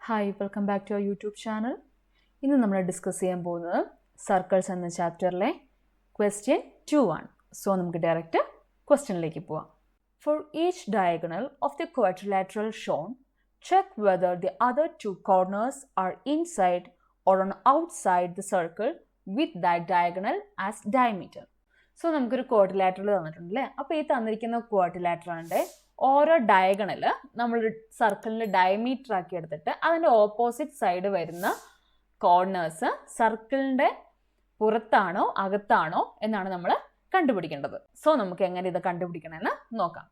Hi, welcome back to our YouTube channel. ഇന്ന് നമ്മൾ discuss ചെയ്യാൻ പോകുന്നത് സർക്കിൾസ് എന്ന ചാപ്റ്ററിലെ ക്വസ്റ്റ്യൻ 2 ആണ്. സോ നമുക്ക് ഡയറക്റ്റ് ക്വസ്റ്റ്യനിലേക്ക് പോവാം. For each diagonal of the quadrilateral shown check whether the other 2 corners are inside or on outside the circle with that diagonal as diameter. So നമുക്കൊരു ക്വാഡ്രിലാറ്ററൽ തന്നിട്ടുണ്ട് അല്ലേ. അപ്പോൾ ഈ തന്നിരിക്കുന്ന ക്വാഡ്രിലാറ്ററലിൻ്റെ ഓരോ ഡയഗണല് നമ്മൾ സർക്കിളിന് ഡയമീറ്റർ ആക്കി എടുത്തിട്ട് അതിൻ്റെ ഓപ്പോസിറ്റ് സൈഡ് വരുന്ന കോർണേഴ്സ് സർക്കിളിൻ്റെ പുറത്താണോ അകത്താണോ എന്നാണ് നമ്മൾ കണ്ടുപിടിക്കേണ്ടത്. സോ നമുക്ക് എങ്ങനെ ഇത് കണ്ടുപിടിക്കണമെന്ന് നോക്കാം.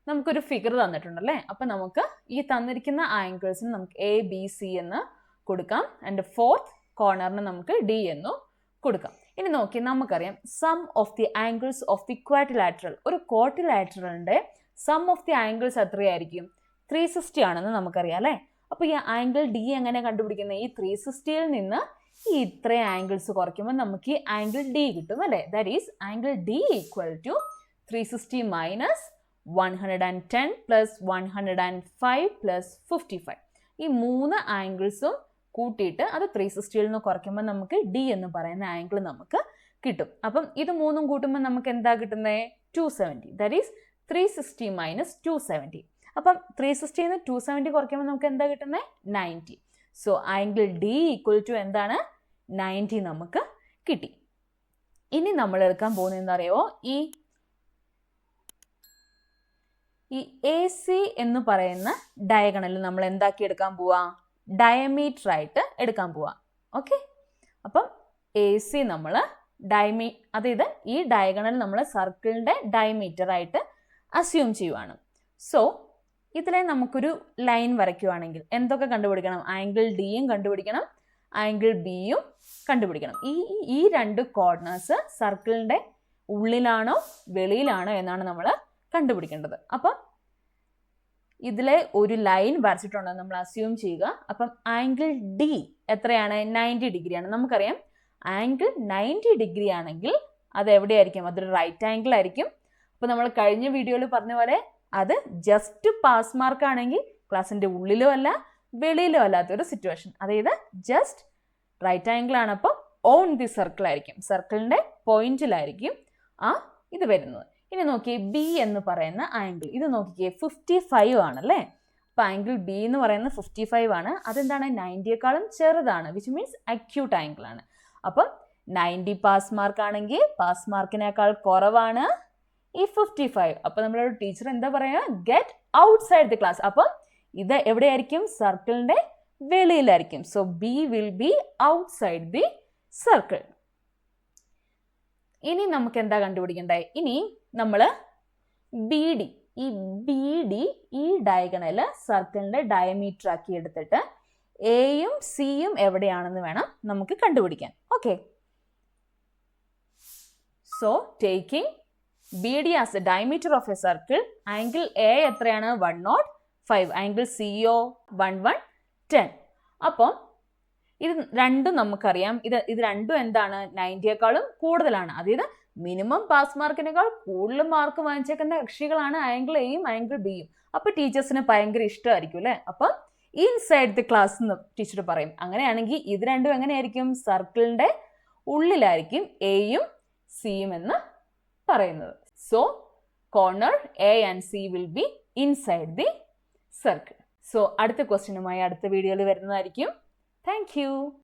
നമുക്കൊരു ഫിഗർ തന്നിട്ടുണ്ടല്ലേ. അപ്പം നമുക്ക് ഈ തന്നിരിക്കുന്ന ആംഗിൾസിന് നമുക്ക് ABC എന്ന് കൊടുക്കാം. ആൻഡ് ഫോർത്ത് കോർണറിന് നമുക്ക് D എന്നും കൊടുക്കാം. ഇനി നോക്കി നമുക്കറിയാം sum of the angles of the quadrilateral. ഒരു ക്വാഡ്രിലാറ്ററലിൻ്റെ സം ഓഫ് ദി ആംഗിൾസ് എത്രയായിരിക്കും? 360 ആണെന്ന് നമുക്കറിയാം അല്ലേ. അപ്പോൾ ഈ ആംഗിൾ D എങ്ങനെ കണ്ടുപിടിക്കുന്നത്? ഈ 360യിൽ നിന്ന് ഈ ഇത്രയും ആംഗിൾസ് കുറയ്ക്കുമ്പോൾ നമുക്ക് ഈ ആംഗിൾ D കിട്ടും അല്ലേ. That is angle D equal to 360 minus 110 plus 105 plus 55. ഈ 3 ആംഗിൾസും കൂട്ടിയിട്ട് അത് 360യിൽ നിന്ന് കുറയ്ക്കുമ്പോൾ നമുക്ക് D എന്ന് പറയുന്ന ആംഗിൾ നമുക്ക് കിട്ടും. അപ്പം ഇത് 3ഉം കൂട്ടുമ്പോൾ നമുക്ക് എന്താ കിട്ടുന്നത്? 270. That is 360 minus 270. അപ്പം 360യിൽ നിന്ന് 270 കുറയ്ക്കുമ്പോൾ നമുക്ക് എന്താ കിട്ടുന്നത്? 90. So angle D equal to എന്താണ്? 90 നമുക്ക് കിട്ടി. ഇനി നമ്മൾ എടുക്കാൻ പോകുന്നത് എന്താ അറിയോ? ഈ AC എന്ന് പറയുന്ന ഡയഗണൽ നമ്മൾ എന്താക്കി എടുക്കാൻ പോവാ? ഡയമീറ്റർ ആയിട്ട് എടുക്കാൻ പോവാ. ഓക്കെ. അപ്പം AC നമ്മൾ അതായത് ഈ ഡയഗണൽ നമ്മൾ സർക്കിളിൻ്റെ ഡയമീറ്റർ ആയിട്ട് അസ്യൂം ചെയ്യുവാണ്. സോ ഇതിലെ നമുക്കൊരു ലൈൻ വരയ്ക്കുവാണെങ്കിൽ എന്തൊക്കെ കണ്ടുപിടിക്കണം? ആംഗിൾ Dയും കണ്ടുപിടിക്കണം, ആംഗിൾ Bയും കണ്ടുപിടിക്കണം. ഈ 2 കോർണേഴ്സ് സർക്കിളിൻ്റെ ഉള്ളിലാണോ വെളിയിലാണോ എന്നാണ് നമ്മൾ കണ്ടുപിടിക്കേണ്ടത്. അപ്പം ഇതിലെ ഒരു ലൈൻ വരച്ചിട്ടുണ്ടെന്ന് നമ്മൾ അസ്യൂം ചെയ്യുക. അപ്പം ആംഗിൾ D എത്രയാണ്? 90 ഡിഗ്രിയാണ്. നമുക്കറിയാം ആംഗിൾ 90 ഡിഗ്രി ആണെങ്കിൽ അത് എവിടെയായിരിക്കും? അതൊരു റൈറ്റ് ആംഗിൾ ആയിരിക്കും. അപ്പോൾ നമ്മൾ കഴിഞ്ഞ വീഡിയോയിൽ പറഞ്ഞ പോലെ അത് ജസ്റ്റ് പാസ് മാർക്ക് ആണെങ്കിൽ ക്ലാസ്സിൻ്റെ ഉള്ളിലോ അല്ല വെളിയിലോ അല്ലാത്തൊരു സിറ്റുവേഷൻ. അതായത് ജസ്റ്റ് റൈറ്റ് ആംഗിൾ ആണ്. അപ്പം ഓൺ ദി സർക്കിൾ ആയിരിക്കും, സർക്കിളിൻ്റെ പോയിന്റിലായിരിക്കും ഇത് വരുന്നത്. ഇനി നോക്കിയേ B എന്ന് പറയുന്ന ആംഗിൾ, ഇത് നോക്കിയേ 55 ആണല്ലേ. അപ്പോൾ ആംഗിൾ B എന്ന് പറയുന്നത് 55 ആണ്. അതെന്താണ്? 90യേക്കാളും ചെറുതാണ്, വിച്ച് മീൻസ് അക്യൂട്ട് ആംഗിൾ ആണ്. അപ്പം 90 പാസ് മാർക്ക് ആണെങ്കിൽ പാസ് മാർക്കിനേക്കാൾ കുറവാണ് ഈ 55. അപ്പോൾ നമ്മളൊരു ടീച്ചർ എന്താ പറയുക? Get outside the class. അപ്പം ഇത് എവിടെയായിരിക്കും? സർക്കിളിൻ്റെ വെളിയിലായിരിക്കും. So B will be outside the circle. ഇനി നമുക്ക് എന്താ കണ്ടുപിടിക്കണ്ടേ? ഇനി നമ്മൾ BD, ഈ BD ഈ ഡയഗണൽ സർക്കിളിൻ്റെ ഡയമീറ്റർ ആക്കി എടുത്തിട്ട് Aയും Cയും എവിടെയാണെന്ന് വേണം നമുക്ക് കണ്ടുപിടിക്കാൻ. Okay. So taking BD as the diameter of a circle, angle A എത്രയാണ്? 105. Angle CO 110. അപ്പം ഇത് രണ്ടും നമുക്കറിയാം. ഇത് രണ്ടും എന്താണ്? 90യേക്കാളും കൂടുതലാണ്. അതായത് മിനിമം പാസ് മാർക്കിനേക്കാൾ കൂടുതൽ മാർക്ക് വാങ്ങിച്ചേക്കുന്ന കക്ഷികളാണ് ആംഗിൾ Aയും ആംഗിൾ Bയും. അപ്പോൾ ടീച്ചേഴ്സിന് ഭയങ്കര ഇഷ്ടമായിരിക്കും അല്ലേ. അപ്പം ഇൻസൈഡ് ദി ക്ലാസ് എന്ന് ടീച്ചർ പറയും. അങ്ങനെയാണെങ്കിൽ ഇത് രണ്ടും എങ്ങനെയായിരിക്കും? സർക്കിളിൻ്റെ ഉള്ളിലായിരിക്കും Aയും Cയും എന്ന് പറയുന്നത്. So corner A and C will be inside the circle. So അടുത്ത ക്വസ്റ്റ്യനുമായി അടുത്ത വീഡിയോയിൽ വരുന്നതായിരിക്കും. Thank you.